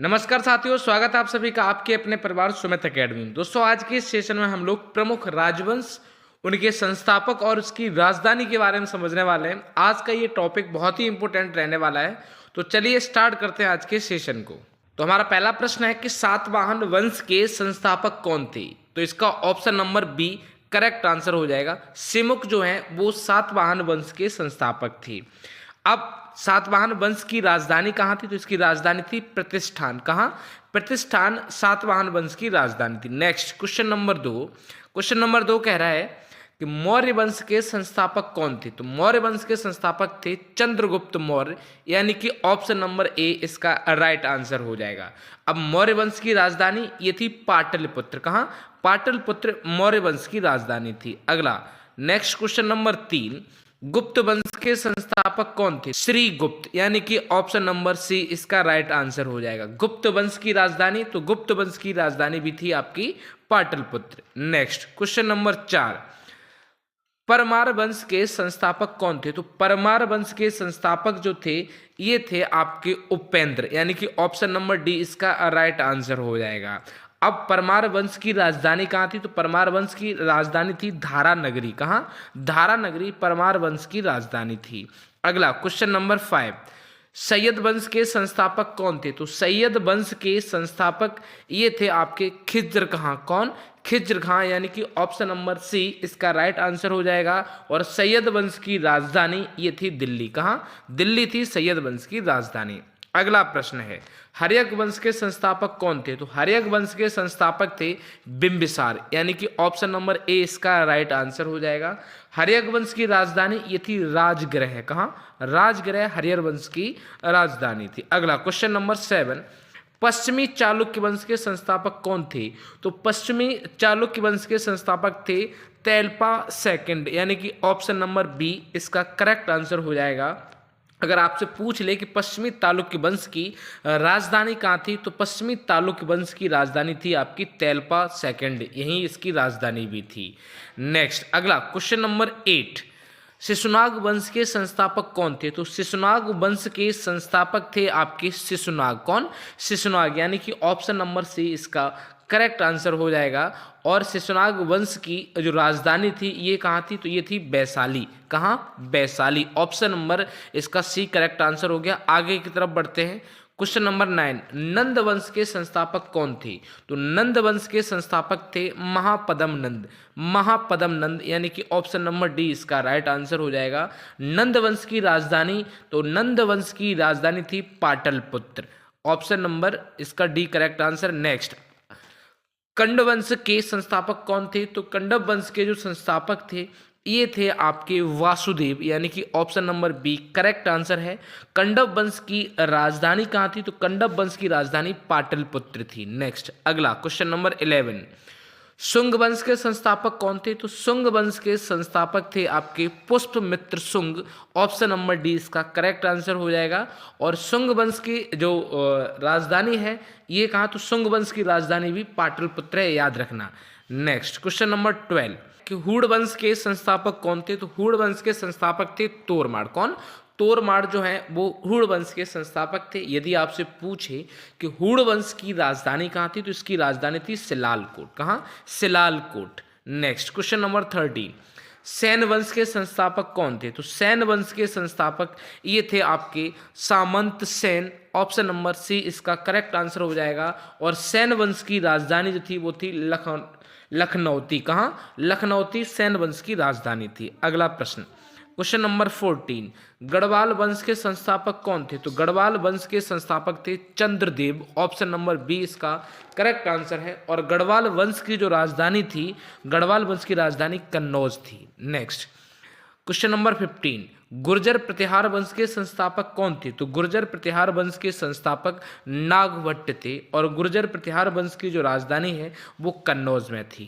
नमस्कार साथियों, स्वागत है आप सभी का आपके अपने परिवार सुमित एकेडमी में। दोस्तों, आज के इस सेशन में हम लोग प्रमुख राजवंश, उनके संस्थापक और उसकी राजधानी के बारे में समझने वाले हैं। आज का ये टॉपिक बहुत ही इंपॉर्टेंट रहने वाला है। तो चलिए स्टार्ट करते हैं आज के सेशन को। तो हमारा पहला प्रश्न है कि सातवाहन वंश के संस्थापक कौन थे? तो इसका option number B correct answer हो जाएगा। सिमुक जो है वो सातवाहन वंश के संस्थापक थे। अब सातवाहन वंश की राजधानी कहाँ थी? तो इसकी राजधानी थी प्रतिष्ठान। कहाँ? प्रतिष्ठान सातवाहन वंश की राजधानी थी। नेक्स्ट क्वेश्चन नंबर दो कह रहा है कि मौर्य वंश के संस्थापक कौन थे? तो मौर्य वंश के संस्थापक थे चंद्रगुप्त मौर्य, यानी कि ऑप्शन नंबर ए इसका राइट आंसर हो जाएगा। अब मौर्य वंश की राजधानी ये थी पाटलिपुत्र। कहाँ? पाटलिपुत्र मौर्य वंश की राजधानी थी। अगला नेक्स्ट क्वेश्चन नंबर 3, गुप्त वंश के संस्थापक कौन थे? श्री गुप्त, यानी कि ऑप्शन नंबर सी इसका राइट आंसर हो जाएगा। गुप्त वंश की राजधानी, तो गुप्त वंश की राजधानी भी थी आपकी Pataliputra. Next question number 4, Parmar वंश के संस्थापक कौन थे? तो परमार वंश के संस्थापक जो थे ये थे आपके उपेंद्र, यानी कि ऑप्शन नंबर डी इसका राइट आंसर हो जाएगा। अब परमार वंश की राजधानी कहाँ थी? तो परमार वंश की राजधानी थी धारा नगरी। कहाँ? धारा नगरी परमार वंश की राजधानी थी। अगला क्वेश्चन नंबर 5, सैयद वंश के संस्थापक कौन थे? तो सैयद वंश के संस्थापक ये थे आपके खिज्र खां। कौन? खिज्र खां, यानी कि ऑप्शन नंबर सी इसका राइट आंसर हो जाएगा। और सैयद वंश की राजधानी ये थी दिल्ली। कहाँ? दिल्ली थी सैयद वंश की राजधानी। अगला प्रश्न है, हर्यक वंश के संस्थापक कौन थे? तो हर्यक वंश के संस्थापक थे बिंबिसार, यानी कि ऑप्शन नंबर ए इसका राइट आंसर हो जाएगा। हर्यक वंश की राजधानी ये थी राजगृह। कहाँ? राजगृह हर्यर वंश की राजधानी थी। अगला क्वेश्चन नंबर 7, पश्चिमी चालुक्य वंश के संस्थापक कौन थे? तो पश्चिमी चालुक्य वंश के संस्थापक थे तेलपा सेकंड, यानी कि ऑप्शन नंबर बी इसका करेक्ट आंसर हो जाएगा। अगर आपसे पूछ ले कि पश्चिमी चालुक्य वंश की राजधानी कहाँ थी, तो पश्चिमी चालुक्य वंश की राजधानी थी आपकी तेलपा सेकंड, यहीं इसकी राजधानी भी थी। नेक्स्ट अगला क्वेश्चन नंबर 8, शिशुनाग वंश के संस्थापक कौन थे? तो शिशुनाग वंश के संस्थापक थे आपके शिशुनाग। कौन? शिशुनाग, यानी कि ऑप्शन नंबर सी इसका करेक्ट आंसर हो जाएगा। और शिशुनाग वंश की जो राजधानी थी ये कहाँ थी? तो ये थी वैशाली। कहाँ? वैशाली। ऑप्शन नंबर इसका सी करेक्ट आंसर हो गया। आगे की तरफ बढ़ते हैं। क्वेश्चन नंबर 9, नंद वंश के संस्थापक कौन थे? तो नंद वंश के संस्थापक थे महापदम नंद। महापदम नंद, यानी कि ऑप्शन नंबर डी इसका राइट आंसर हो जाएगा। नंद वंश की राजधानी, तो नंद वंश की राजधानी थी पाटलिपुत्र। ऑप्शन नंबर इसका डी करेक्ट आंसर। नेक्स्ट, कंड वंश के संस्थापक कौन थे? तो कंडव वंश के जो संस्थापक थे ये थे आपके वासुदेव, यानी कि option number B correct answer है। कंडव वंश की राजधानी कहाँ थी? तो कंडव वंश की राजधानी पाटलिपुत्र थी। नेक्स्ट अगला क्वेश्चन नंबर 11, शुंग वंश के संस्थापक कौन थे? तो शुंग वंश के संस्थापक थे आपके Pushyamitra Shunga. Option number D इसका करेक्ट आंसर हो जाएगा। और शुंग वंश की जो राजधानी है ये कहा? तो शुंग वंश की राजधानी भी पाटलिपुत्र है, याद रखना। नेक्स्ट क्वेश्चन नंबर 12, कि हूण वंश के संस्थापक कौन थे? तो हूण वंश के संस्थापक थे तोरमाड़। कौन? तोरमाड़ जो है वो हूण वंश के संस्थापक थे। यदि आपसे पूछे कि हूण वंश की राजधानी कहाँ थी, तो इसकी राजधानी थी सिलालकोट। कहाँ? सिलालकोट। नेक्स्ट क्वेश्चन नंबर 13, सैन वंश के संस्थापक कौन थे? तो सैन वंश के संस्थापक ये थे आपके सामंत सेन। ऑप्शन नंबर सी इसका करेक्ट आंसर हो जाएगा। और सैन वंश की राजधानी जो थी वो थी लखनौती। कहाँ? लखनौती सैन वंश की राजधानी थी। अगला प्रश्न क्वेश्चन नंबर 14, गढ़वाल वंश के संस्थापक कौन थे? तो गढ़वाल वंश के संस्थापक थे चंद्रदेव। ऑप्शन नंबर बी इसका करेक्ट आंसर है। और गढ़वाल वंश की जो राजधानी थी, गढ़वाल वंश की राजधानी कन्नौज थी। नेक्स्ट क्वेश्चन नंबर 15, गुर्जर प्रतिहार वंश के संस्थापक कौन थे? तो गुर्जर प्रतिहार वंश के संस्थापक नागभट्ट थे। और गुर्जर प्रतिहार वंश की जो राजधानी है वो कन्नौज में थी।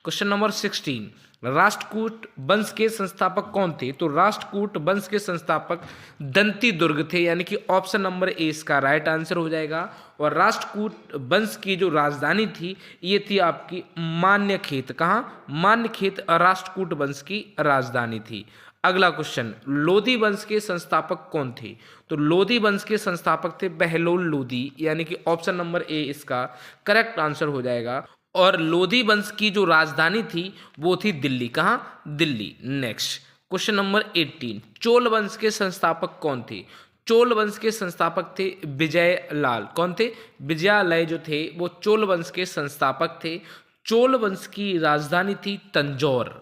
क्वेश्चन नंबर 16, राष्ट्रकूट वंश के संस्थापक कौन थे? तो राष्ट्रकूट वंश के संस्थापक दंती दुर्ग थे, यानी कि ऑप्शन नंबर ए इसका राइट आंसर हो जाएगा। और राष्ट्रकूट वंश की जो राजधानी थी ये थी आपकी मान्यखेत। कहाँ? मान्यखेत राष्ट्रकूट वंश की राजधानी थी। अगला क्वेश्चन, लोधी वंश के संस्थापक कौन थे? तो लोधी वंश के संस्थापक थे बहलोल लोधी, यानी कि ऑप्शन नंबर ए इसका करेक्ट आंसर हो जाएगा। और लोधी वंश की जो राजधानी थी वो थी दिल्ली। कहाँ? Delhi. Next question number 18, Chola वंश के संस्थापक कौन थे? चोल वंश के संस्थापक थे विजय लाल। कौन थे? विजयालय जो थे वो चोल वंश के संस्थापक थे। चोल वंश की राजधानी थी Tanjore.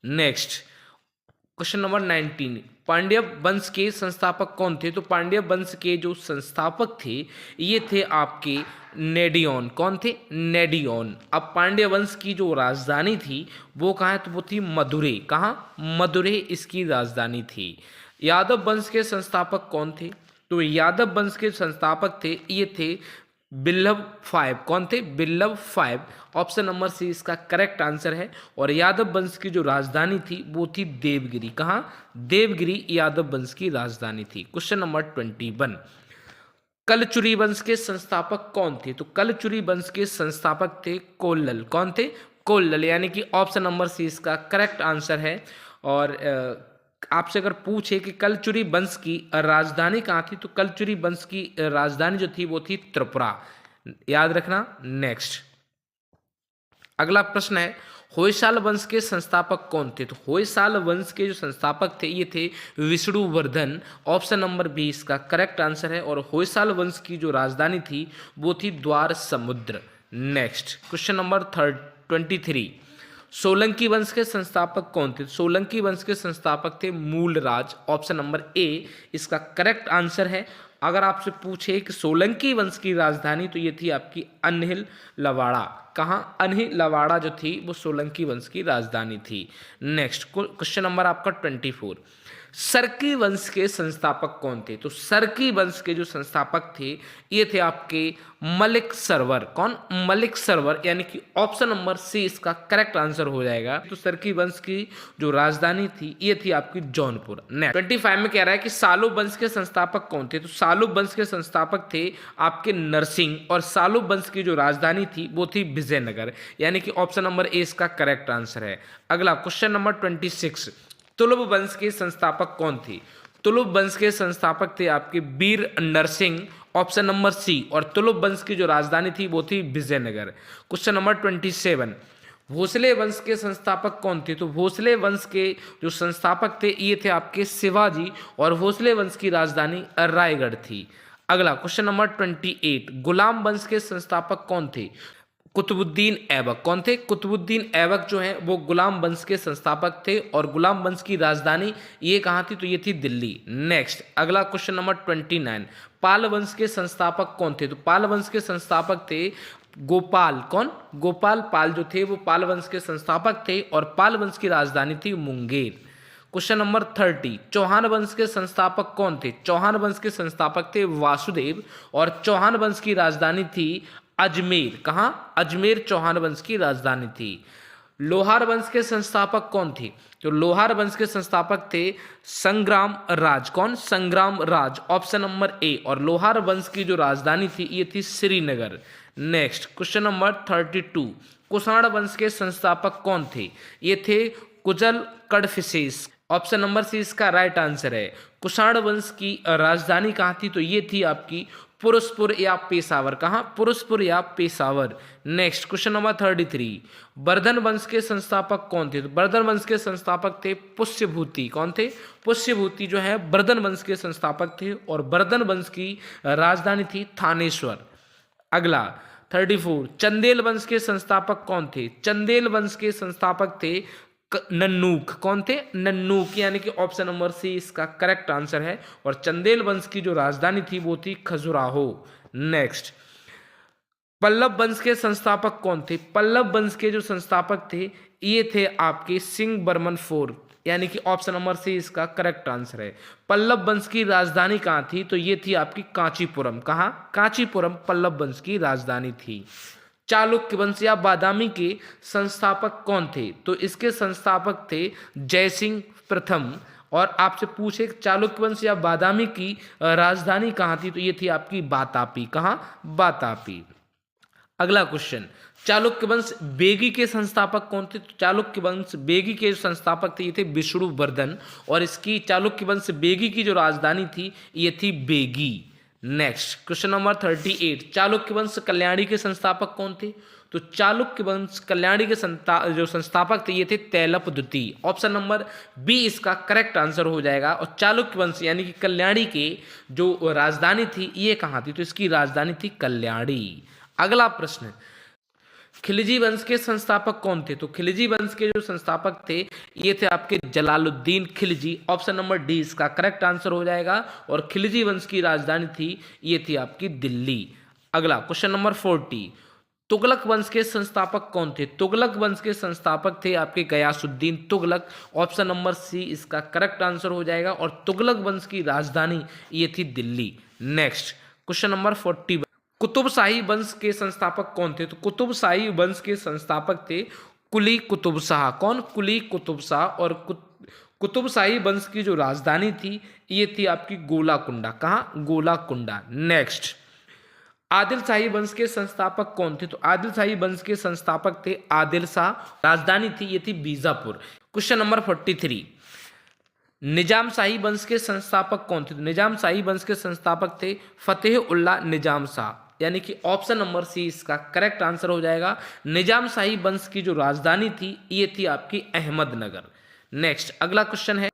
Next question number 19, Pandya वंश के संस्थापक कौन थे? तो पांड्य वंश के जो संस्थापक थे ये थे आपके नेडियोन। कौन थे? नेडियोन। अब पांड्य वंश की जो राजधानी थी वो कहाँ है? तो वो थी मदुरै। कहाँ? मदुरै इसकी राजधानी थी। यादव वंश के संस्थापक कौन थे? तो यादव वंश के संस्थापक थे ये थे बिल्लभ फाइव। कौन थे? बिल्लभ फाइव। ऑप्शन नंबर सी इसका करेक्ट आंसर है। और यादव वंश की जो राजधानी थी वो थी देवगिरी। कहाँ? देवगिरी यादव वंश की राजधानी थी। क्वेश्चन नंबर 21, कलचुरी वंश के संस्थापक कौन थे? तो कलचुरी वंश के संस्थापक थे कोल्लल। कौन थे? कोल्लल, यानी कि ऑप्शन नंबर सी इसका करेक्ट आंसर है। और आपसे अगर पूछे कि कलचुरी वंश की राजधानी कहाँ थी, तो कलचुरी वंश की राजधानी जो थी वो थी त्रिपुरा। याद रखना। नेक्स्ट अगला प्रश्न है, होयसाल वंश के संस्थापक कौन थे? तो होयसाल वंश के जो संस्थापक थे ये थे विष्णुवर्धन। ऑप्शन नंबर बी इसका करेक्ट आंसर है। और होयसाल वंश की जो राजधानी थी वो थी द्वार समुद्र। नेक्स्ट क्वेश्चन नंबर 23, सोलंकी वंश के संस्थापक कौन थे? सोलंकी वंश के संस्थापक थे मूलराज। ऑप्शन नंबर ए इसका करेक्ट आंसर है। अगर आपसे पूछे कि सोलंकी वंश की राजधानी, तो ये थी आपकी अनहिल लवाड़ा। कहाँ? अनहिल लवाड़ा जो थी वो सोलंकी वंश की राजधानी थी। नेक्स्ट क्वेश्चन नंबर आपका 24, सरकी वंश के संस्थापक कौन थे? तो सरकी वंश के जो संस्थापक थे ये थे आपके मलिक सरवर। कौन? मलिक सरवर, यानी कि ऑप्शन नंबर सी इसका करेक्ट आंसर हो जाएगा। तो सरकी वंश की जो राजधानी थी ये थी आपकी जौनपुर। नेक्स्ट 25 में कह रहा है कि सालुब वंश के संस्थापक कौन थे? तो सालुब वंश के संस्थापक थे आपके नरसिंह। और सालुब वंश की जो राजधानी थी वो थी विजयनगर, यानी कि ऑप्शन नंबर ए इसका करेक्ट आंसर है। अगला क्वेश्चन नंबर 26, तुलुब वंश के संस्थापक कौन थे? तुलुब वंश के संस्थापक थे आपके Vira Narasimha. Option number C. और तुलुब वंश की जो राजधानी थी वो थी विजयनगर। क्वेश्चन नंबर 27, भोसले वंश के संस्थापक कौन थे? तो भोसले वंश के जो संस्थापक थे ये थे आपके शिवाजी। और भोसले वंश की राजधानी रायगढ़ थी। अगला क्वेश्चन नंबर 28, गुलाम वंश के संस्थापक कौन थे? कुतुबुद्दीन ऐबक। कौन थे? कुतुबुद्दीन ऐबक जो है वो गुलाम वंश के संस्थापक थे। और गुलाम वंश की राजधानी ये कहाँ थी? तो ये थी दिल्ली। नेक्स्ट अगला क्वेश्चन नंबर 29, पाल वंश के संस्थापक कौन थे? तो पाल वंश के संस्थापक थे गोपाल। कौन? गोपाल पाल जो थे वो पाल वंश के संस्थापक थे। और पाल वंश की राजधानी थी मुंगेर। क्वेश्चन नंबर 30, चौहान वंश के संस्थापक कौन थे? चौहान वंश के संस्थापक थे वासुदेव। और चौहान वंश की राजधानी थी अजमेर। कहाँ? अजमेर चौहान वंश की राजधानी थी। लोहार वंश के संस्थापक कौन थे? तो लोहार वंश के संस्थापक थे संग्राम राज। कौन? संग्राम राज। Option number A. और लोहार वंश की जो राजधानी थी ये थी Srinagar. Next question number 32, Kushan वंश के संस्थापक कौन थे? ये थे कुजल कड़फिसेस। ऑप्शन नंबर सी इसका राइट आंसर है। कुषाण वंश की राजधानी कहाँ थी? तो ये थी आपकी पुरुषपुर या पेशावर। कहाँ? पुरुषपुर या Peshawar. Next question number 33, Vardhan वंश के संस्थापक कौन थे? तो वर्धन वंश के संस्थापक थे पुष्यभूति। कौन थे? पुष्यभूति जो है वर्धन वंश के संस्थापक थे। और वर्धन वंश की राजधानी थी थानेश्वर। अगला 34, चंदेल वंश के संस्थापक कौन थे? चंदेल वंश के संस्थापक थे नन्नूक। कौन थे? नन्नूक, यानी कि ऑप्शन नंबर सी इसका करेक्ट आंसर है। और चंदेल वंश की जो राजधानी थी वो थी खजुराहो। नेक्स्ट पल्लव वंश के संस्थापक कौन थे? पल्लव वंश के जो संस्थापक थे ये थे आपके सिंह बर्मन फोर्थ, यानी कि ऑप्शन नंबर सी इसका करेक्ट आंसर है। पल्लव वंश की राजधानी कहाँ थी? तो ये थी आपकी कांचीपुरम। कहाँ? कांचीपुरम पल्लव वंश की राजधानी थी। चालुक्य वंश या बादामी के संस्थापक कौन थे? तो इसके संस्थापक थे जयसिंह प्रथम। और आपसे पूछे चालुक्य वंश या बादामी की राजधानी कहाँ थी? तो ये थी आपकी बातापी। कहाँ? बातापी। अगला क्वेश्चन, चालुक्य वंश बेगी के संस्थापक कौन थे? तो चालुक्य वंश बेगी के जो संस्थापक थे ये थे विष्णुवर्धन, और इसकी चालुक्य वंश बेगी की जो राजधानी थी ये थी बेगी। नेक्स्ट क्वेश्चन नंबर 38, चालुक्य वंश कल्याणी के संस्थापक कौन थे? तो चालुक्य वंश कल्याणी के जो संस्थापक थे ये थे तैलप द्वितीय। ऑप्शन नंबर बी इसका करेक्ट आंसर हो जाएगा। और चालुक्य वंश यानी कि कल्याणी के जो राजधानी थी ये कहाँ थी? तो इसकी राजधानी थी कल्याणी। अगला प्रश्न, खिलजी वंश के संस्थापक कौन थे? तो खिलजी वंश के जो संस्थापक थे ये थे आपके Jalaluddin Khilji. Option number D इसका करेक्ट आंसर हो जाएगा। और खिलजी वंश की राजधानी थी ये थी आपकी दिल्ली। अगला क्वेश्चन नंबर 40, तुगलक वंश के संस्थापक कौन थे? तुगलक वंश के संस्थापक थे आपके Ghiyasuddin Tughlaq. Option number C इसका करेक्ट आंसर हो जाएगा। और तुगलक वंश की राजधानी ये थी Delhi. Next question number 41, Qutb Shahi वंश के संस्थापक कौन थे? तो कुतुबशाही वंश के संस्थापक थे कुली कुतुब शाह। कौन? कुली कुतुब शाह। और कुतुबशाही वंश की जो राजधानी थी ये थी आपकी गोलाकुंडा। कहाँ? गोलाकुंडा। नेक्स्ट, आदिल शाही वंश के संस्थापक कौन थे? तो आदिल शाही वंश के संस्थापक थे आदिल शाह। राजधानी थी ये थी बीजापुर। क्वेश्चन नंबर 43, निजाम शाही वंश के संस्थापक कौन थे? तो निजाम शाही वंश के संस्थापक थे फतेह उल्लाह निजाम शाह। यानी कि ऑप्शन नंबर सी इसका करेक्ट आंसर हो जाएगा। निजाम शाही वंश की जो राजधानी थी ये थी आपकी अहमदनगर। नेक्स्ट अगला क्वेश्चन है,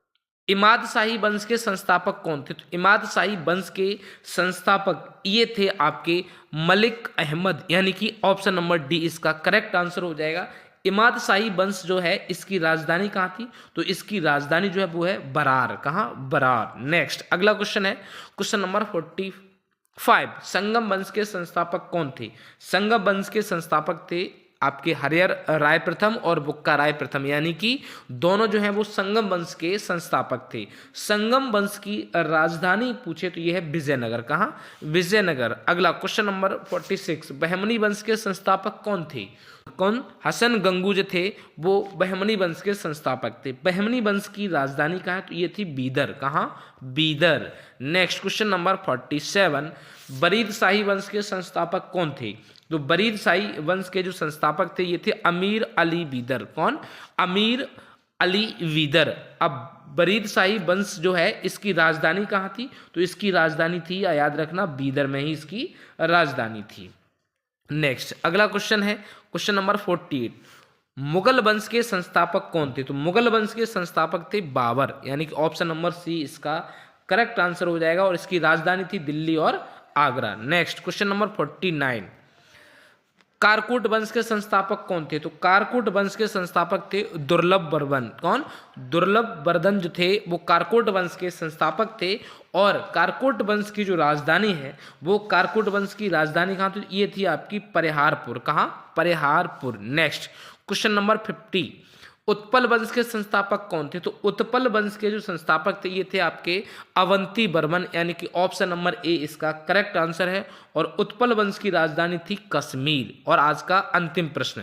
इमाद शाही वंश के संस्थापक कौन थे? तो इमाद शाही वंश के संस्थापक ये थे आपके मलिक अहमद। यानी कि ऑप्शन नंबर डी इसका करेक्ट आंसर हो जाएगा। इमाद शाही वंश जो है इसकी राजधानी कहाँ थी? तो इसकी राजधानी जो है वो है बरार। कहाँ? बरार। नेक्स्ट अगला क्वेश्चन है क्वेश्चन नंबर 45, संगम वंश के संस्थापक कौन थे? संगम वंश के संस्थापक थे आपके हरिहर राय प्रथम और बुक्का राय प्रथम। यानी कि दोनों जो हैं वो संगम वंश के संस्थापक थे। संगम वंश की राजधानी पूछे तो ये है विजयनगर। कहाँ? विजयनगर। अगला क्वेश्चन नंबर 46, बहमनी वंश के संस्थापक कौन थे? कौन? हसन गंगू जो थे वो बहमनी वंश के संस्थापक थे। बहमनी वंश की राजधानी कहाँ है? तो ये थी बीदर। कहाँ? Bidar. Next question number 47, Barid Shahi वंश के संस्थापक कौन थे? तो बरीद शाही वंश के जो संस्थापक थे ये थे अमीर अली बीदर। कौन? अमीर अली बीदर। अब बरीद शाही वंश जो है इसकी राजधानी कहाँ थी? तो इसकी राजधानी थी, याद रखना, बीदर में ही इसकी राजधानी थी। नेक्स्ट अगला क्वेश्चन है क्वेश्चन नंबर 48, मुगल वंश के संस्थापक कौन थे? तो मुगल वंश के संस्थापक थे बाबर। यानी कि ऑप्शन नंबर सी इसका करेक्ट आंसर हो जाएगा। और इसकी राजधानी थी दिल्ली और Agra. Next question number 49, Karkota वंश के संस्थापक कौन थे? तो कारकोट वंश के संस्थापक थे दुर्लभ वर्धन। कौन? दुर्लभ वर्धन जो थे वो कारकोट वंश के संस्थापक थे। और कारकोट वंश की जो राजधानी है वो कारकोट वंश की राजधानी कहाँ थी? ये थी आपकी परिहारपुर। कहाँ? Pariharpur. Next question number 50, Utpal वंश के संस्थापक कौन थे? तो उत्पल वंश के जो संस्थापक थे ये थे आपके अवंती वर्मन। यानी कि ऑप्शन नंबर ए इसका करेक्ट आंसर है। और उत्पल वंश की राजधानी थी कश्मीर। और आज का अंतिम प्रश्न,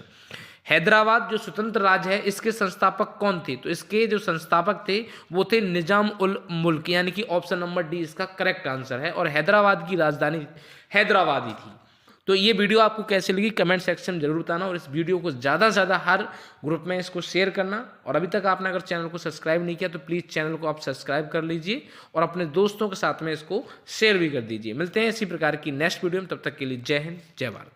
हैदराबाद जो स्वतंत्र राज्य है इसके संस्थापक कौन थे? तो इसके जो संस्थापक थे वो थे निजाम उल मुल्क। यानी कि ऑप्शन नंबर डी इसका करेक्ट आंसर है। और हैदराबाद की राजधानी हैदराबाद ही थी। तो ये वीडियो आपको कैसे लगी कमेंट सेक्शन में जरूर बताना। और इस वीडियो को ज़्यादा से ज़्यादा हर ग्रुप में इसको शेयर करना। और अभी तक आपने अगर चैनल को सब्सक्राइब नहीं किया तो प्लीज़ चैनल को आप सब्सक्राइब कर लीजिए और अपने दोस्तों के साथ में इसको शेयर भी कर दीजिए। मिलते हैं इसी प्रकार की नेक्स्ट वीडियो में, तब तक के लिए जय हिंद जय भारत।